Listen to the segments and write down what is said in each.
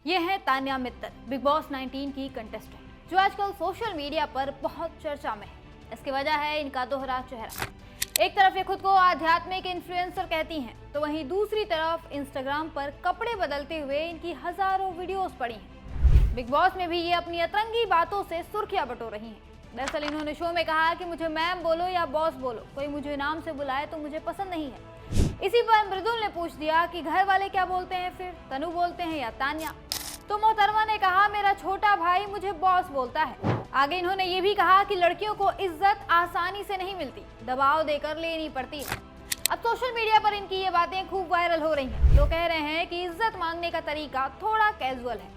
ये है Tanya Mittal, big boss 19 की कंटेस्टेंट, जो आजकल सोशल मीडिया पर बहुत चर्चा में है। इसकी वजह है इनका दोहरा चेहरा। एक तरफ ये खुद को आध्यात्मिक इन्फ्लुएंसर कहती हैं, तो वहीं दूसरी तरफ इंस्टाग्राम पर कपड़े बदलते हुए इनकी हजारों वीडियोस पड़ी हैं। बिग बॉस में भी ये अपनी अतरंगी बातों से सुर्खियां बटोर रही हैं। दरअसल इन्होंने शो में कहा कि मुझे मैम बोलो या बॉस बोलो, कोई मुझे नाम से बुलाए तो मुझे पसंद नहीं है। इसी पर मृदुल ने पूछ दिया कि घर वाले क्या बोलते हैं, फिर तनु बोलते हैं या तान्या? तो मोहतरमा ने कहा मेरा छोटा भाई मुझे बॉस बोलता है। आगे इन्होंने ये भी कहा कि लड़कियों को इज्जत आसानी से नहीं मिलती, दबाव देकर लेनी पड़ती है। अब सोशल मीडिया पर इनकी ये बातें खूब वायरल हो रही हैं। लोग कह रहे हैं कि इज्जत मांगने का तरीका थोड़ा कैजुअल है।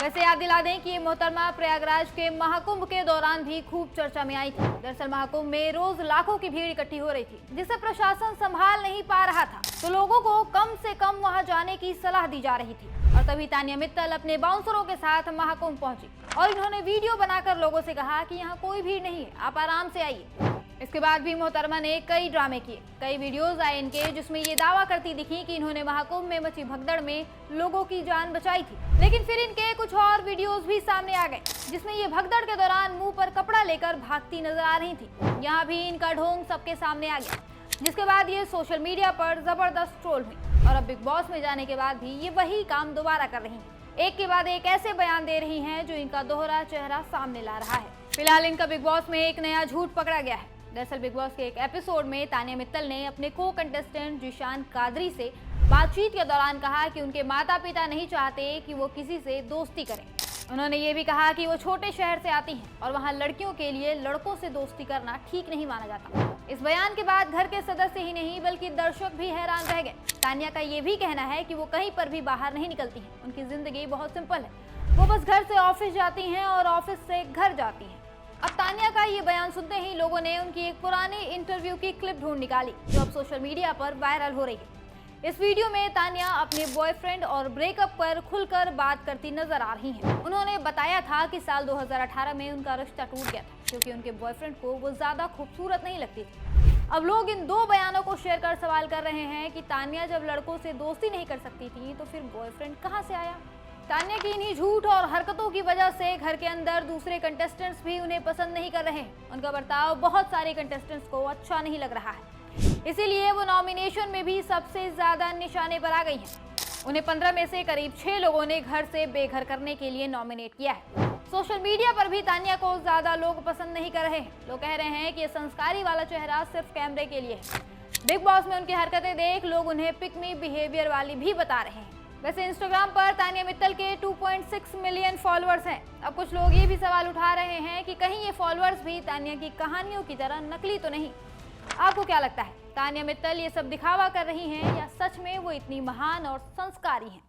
वैसे याद दिला दें कि ये मोहतरमा प्रयागराज के महाकुंभ के दौरान भी खूब चर्चा में आई थी। दरअसल महाकुंभ में रोज लाखों की भीड़ इकट्ठी हो रही थी, जिसे प्रशासन संभाल नहीं पा रहा था, तो लोगों को कम से कम वहां जाने की सलाह दी जा रही थी। और तभी तान्या मित्तल अपने बाउंसरों के साथ महाकुंभ पहुंची और इन्होंने वीडियो बनाकर लोगों से कहा कि यहाँ कोई भीड़ नहीं है, आप आराम से आइए। इसके बाद भी मोहतरमा ने कई ड्रामे किए, कई वीडियोस आए इनके, जिसमें ये दावा करती दिखी कि इन्होंने महाकुंभ में मची भगदड़ में लोगों की जान बचाई थी। लेकिन फिर इनके कुछ और वीडियोस भी सामने आ गए, जिसमें ये भगदड़ के दौरान मुंह पर कपड़ा लेकर भागती नजर आ रही थी। यहाँ भी इनका ढोंग सबके सामने आ गया, जिसके बाद ये सोशल मीडिया पर जबरदस्त ट्रोल हुई। और अब बिग बॉस में जाने के बाद भी ये वही काम दोबारा कर रही हैं। एक के बाद एक ऐसे बयान दे रही हैं जो इनका दोहरा चेहरा सामने ला रहा है। फिलहाल इनका बिग बॉस में एक नया झूठ पकड़ा गया है। दरअसल बिग बॉस के एक एपिसोड में तान्या मित्तल ने अपने को कंटेस्टेंट जिशान कादरी से बातचीत के दौरान कहा कि उनके माता पिता नहीं चाहते कि वो किसी से दोस्ती करें। उन्होंने ये भी कहा कि वो छोटे शहर से आती हैं और वहाँ लड़कियों के लिए लड़कों से दोस्ती करना ठीक नहीं माना जाता। इस बयान के बाद घर के सदस्य ही नहीं बल्कि दर्शक भी हैरान रह गए। तान्या का ये भी कहना है कि वो कहीं पर भी बाहर नहीं निकलती हैं, उनकी जिंदगी बहुत सिंपल है, वो बस घर से ऑफिस जाती हैं और ऑफिस से घर जाती हैं। अब तान्या का ये बयान सुनते ही लोगों ने उनकी एक पुरानी इंटरव्यू की क्लिप ढूंढ निकाली, जो अब सोशल मीडिया पर वायरल हो रही है। इस वीडियो में तान्या अपने बॉयफ्रेंड और ब्रेकअप पर खुलकर बात करती नजर आ रही हैं। उन्होंने बताया था कि साल 2018 में उनका रिश्ता टूट गया था, क्योंकि उनके बॉयफ्रेंड को वो ज्यादा खूबसूरत नहीं लगती थी। अब लोग इन दो बयानों को शेयर कर सवाल कर रहे हैं कि तान्या जब लड़कों से दोस्ती नहीं कर सकती थी, तो फिर बॉयफ्रेंड कहाँ से आया? तान्या की इन्हीं झूठ और हरकतों की वजह से घर के अंदर दूसरे कंटेस्टेंट्स भी उन्हें पसंद नहीं कर रहे हैं। उनका बर्ताव बहुत सारे कंटेस्टेंट्स को अच्छा नहीं लग रहा है, इसीलिए वो नॉमिनेशन में भी सबसे ज्यादा निशाने पर आ गई हैं। उन्हें 15 में से करीब 6 लोगों ने घर से बेघर करने के लिए नॉमिनेट किया है। सोशल मीडिया पर भी तान्या को ज्यादा लोग पसंद नहीं कर रहे हैं। लोग कह रहे हैं कि ये संस्कारी वाला चेहरा सिर्फ कैमरे के लिए है। बिग बॉस में उनकी हरकतें देख लोग उन्हें पिक मी बिहेवियर वाली भी बता रहे हैं। वैसे इंस्टाग्राम पर तान्या मित्तल के 2.6 मिलियन फॉलोअर्स हैं। अब कुछ लोग ये भी सवाल उठा रहे हैं कि कहीं ये फॉलोअर्स भी तान्या की कहानियों की तरह नकली तो नहीं। आपको क्या लगता है, तान्या मित्तल ये सब दिखावा कर रही हैं या सच में वो इतनी महान और संस्कारी हैं?